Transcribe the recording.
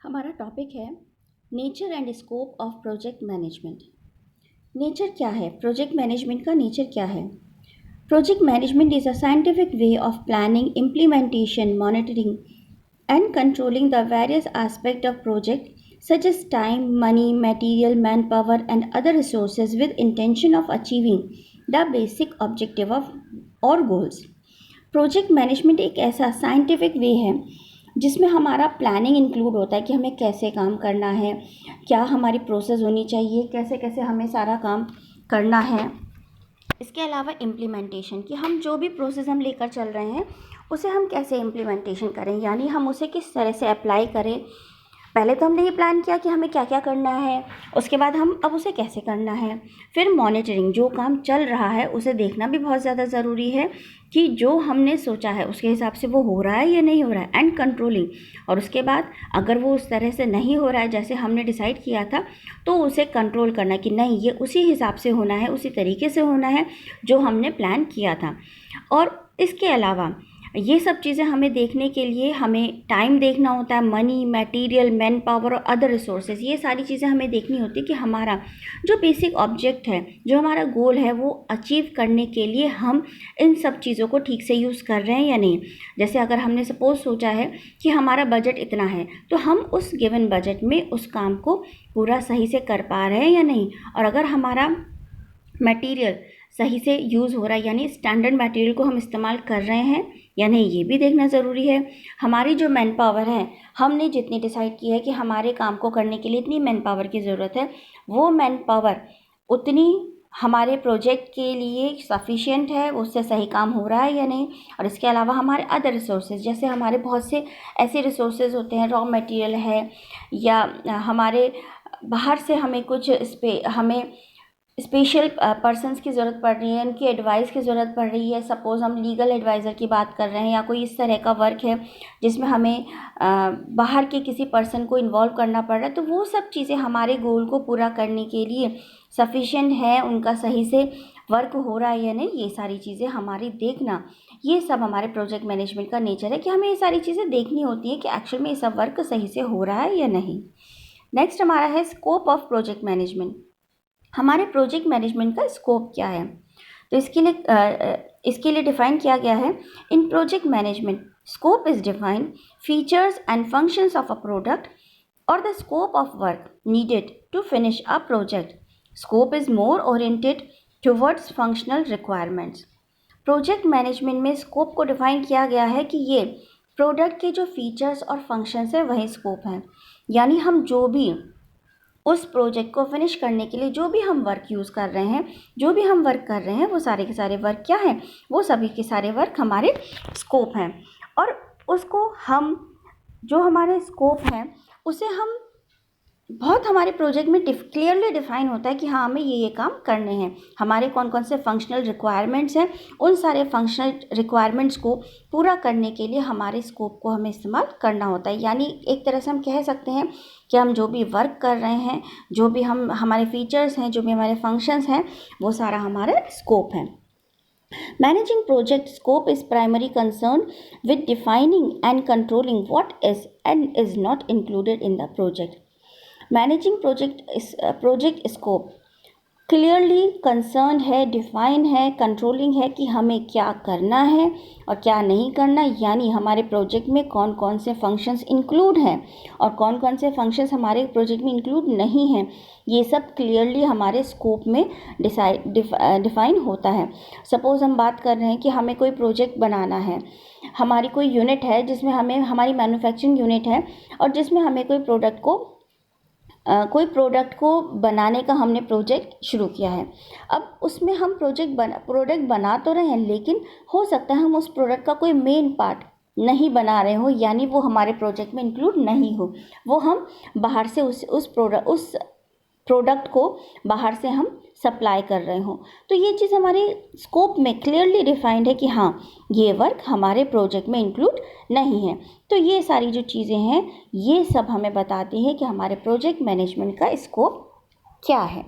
हमारा टॉपिक है nature and scope of project management. Nature क्या है? प्रोजेक्ट मैनेजमेंट का नेचर क्या है? Project management is a scientific way of planning, implementation, monitoring and controlling the various aspects of project such as time, money, material, manpower and other resources with intention of achieving the basic objective of or goals. Project management एक ऐसा scientific way है जिसमें हमारा planning include होता है कि हमें कैसे काम करना है, क्या हमारी प्रोसेस होनी चाहिए, कैसे कैसे हमें सारा काम करना है। इसके अलावा इम्प्लीमेंटेशन, कि हम जो भी प्रोसेस हम लेकर चल रहे हैं उसे हम कैसे इम्प्लीमेंटेशन करें, यानी हम उसे किस तरह से अप्लाई करें। पहले तो हमने ये प्लान किया कि हमें क्या क्या करना है, उसके बाद हम अब उसे कैसे करना है। फिर मॉनिटरिंग, जो काम चल रहा है उसे देखना भी बहुत ज़्यादा ज़रूरी है कि जो हमने सोचा है उसके हिसाब से वो हो रहा है या नहीं हो रहा है। एंड कंट्रोलिंग, और उसके बाद अगर वो उस तरह से नहीं हो रहा है जैसे हमने डिसाइड किया था तो उसे कंट्रोल करना कि नहीं, ये उसी हिसाब से होना है, उसी तरीके से होना है जो हमने प्लान किया था। और इसके अलावा ये सब चीज़ें हमें देखने के लिए हमें टाइम देखना होता है, मनी, मटेरियल, मैन पावर और अदर रिसोर्सेज, ये सारी चीज़ें हमें देखनी होती है कि हमारा जो बेसिक ऑब्जेक्ट है, जो हमारा गोल है, वो अचीव करने के लिए हम इन सब चीज़ों को ठीक से यूज़ कर रहे हैं या नहीं। जैसे अगर हमने सपोज सोचा है कि हमारा बजट इतना है तो हम उस गिवन बजट में उस काम को पूरा सही से कर पा रहे हैं या नहीं। और अगर हमारा मटेरियल सही से यूज़ हो रहा है, यानी स्टैंडर्ड मटेरियल को हम इस्तेमाल कर रहे हैं या नहीं, ये भी देखना ज़रूरी है। हमारी जो मैन पावर है, हमने जितनी डिसाइड की है कि हमारे काम को करने के लिए इतनी मैन पावर की ज़रूरत है, वो मैन पावर उतनी हमारे प्रोजेक्ट के लिए सफिशिएंट है, उससे सही काम हो रहा है या नहीं। और इसके अलावा हमारे अदर रिसोर्सेज, जैसे हमारे बहुत से ऐसे रिसोर्सेज होते हैं, रॉ मटेरियल है या हमारे बाहर से हमें कुछ हमें स्पेशल पर्सन्स की ज़रूरत पड़ रही है, उनकी एडवाइस की ज़रूरत पड़ रही है। सपोज़ हम लीगल एडवाइज़र की बात कर रहे हैं या कोई इस तरह का वर्क है जिसमें हमें बाहर के किसी पर्सन को इन्वॉल्व करना पड़ रहा है, तो वो सब चीज़ें हमारे गोल को पूरा करने के लिए सफिशिएंट है, उनका सही से वर्क हो रहा है या नहीं, ये सारी चीज़ें हमारी देखना, ये सब हमारे प्रोजेक्ट मैनेजमेंट का नेचर है कि हमें ये सारी चीज़ें देखनी होती हैं कि एक्चुअल में ये सब वर्क सही से हो रहा है या नहीं। नेक्स्ट हमारा है स्कोप ऑफ प्रोजेक्ट मैनेजमेंट। हमारे प्रोजेक्ट मैनेजमेंट का स्कोप क्या है? तो इसके लिए डिफाइन किया गया है, in project management scope is defined features and functions of a product और the scope of work needed to finish a project. Scope is more oriented towards functional requirements. Project management में scope को define किया गया है कि ये product के जो फीचर्स और फंक्शंस है वही स्कोप हैं, यानी हम जो भी उस प्रोजेक्ट को फिनिश करने के लिए जो भी हम वर्क यूज़ कर रहे हैं, जो भी हम वर्क कर रहे हैं, वो सारे के सारे वर्क क्या हैं? वो सभी के सारे वर्क हमारे स्कोप हैं। और उसको हम, जो हमारे स्कोप हैं, उसे हम बहुत हमारे प्रोजेक्ट में क्लियरली डिफाइन होता है कि हाँ, हमें ये काम करने हैं। हमारे कौन कौन से फंक्शनल रिक्वायरमेंट्स हैं, उन सारे फंक्शनल रिक्वायरमेंट्स को पूरा करने के लिए हमारे स्कोप को हमें इस्तेमाल करना होता है। यानी एक तरह से हम कह सकते हैं कि हम जो भी वर्क कर रहे हैं, जो भी हमारे फीचर्स हैं, जो भी हमारे फंक्शंस हैं, वो सारा हमारा स्कोप है। Managing project scope is primary concern with defining and controlling what is and is not included in the project. Managing project scope clearly concern है, डिफाइन है, कंट्रोलिंग है कि हमें क्या करना है और क्या नहीं करना, यानी हमारे प्रोजेक्ट में कौन कौन से फंक्शंस इंक्लूड हैं और कौन कौन से फंक्शंस हमारे प्रोजेक्ट में इंक्लूड नहीं हैं। ये सब क्लियरली हमारे स्कोप में डिफाइन होता है। सपोज़ हम बात कर रहे हैं कि हमें कोई प्रोजेक्ट बनाना है, हमारी कोई यूनिट है जिसमें हमारी मैन्युफैक्चरिंग यूनिट है और जिसमें हमें कोई प्रोडक्ट को बनाने का हमने प्रोजेक्ट शुरू किया है। अब उसमें हम प्रोडक्ट बना तो रहे हैं, लेकिन हो सकता है हम उस प्रोडक्ट का कोई मेन पार्ट नहीं बना रहे हो, यानी वो हमारे प्रोजेक्ट में इंक्लूड नहीं हो, वो हम बाहर से उस प्रोडक्ट को बाहर से हम सप्लाई कर रहे हो। तो ये चीज़ हमारे स्कोप में क्लियरली डिफाइंड है कि हाँ, ये वर्क हमारे प्रोजेक्ट में इंक्लूड नहीं है। तो ये सारी जो चीज़ें हैं, ये सब हमें बताती हैं कि हमारे प्रोजेक्ट मैनेजमेंट का स्कोप क्या है।